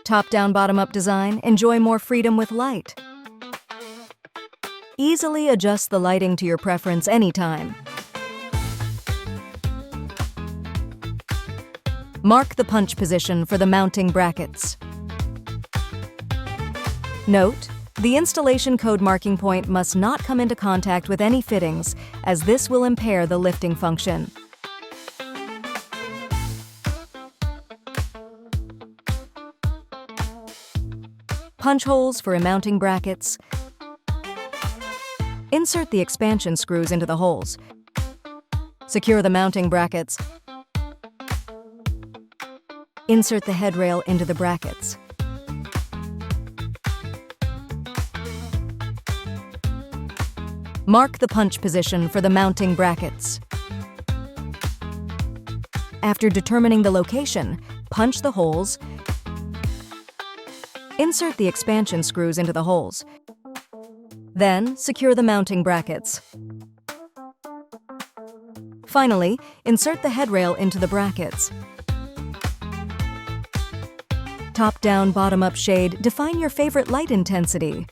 Top-down, bottom-up design, enjoy more freedom with light. Easily adjust the lighting to your preference anytime. Mark the punch position for the mounting brackets. Note: the installation code marking point must not come into contact with any fittings, as this will impair the lifting function. Punch holes for mounting brackets. Insert the expansion screws into the holes. Secure the mounting brackets. Insert the headrail into the brackets. Mark the punch position for the mounting brackets. After determining the location, punch the holes. Insert the expansion screws into the holes. Then, secure the mounting brackets. Finally, insert the headrail into the brackets. Top-down, bottom-up shade, define your favorite light intensity.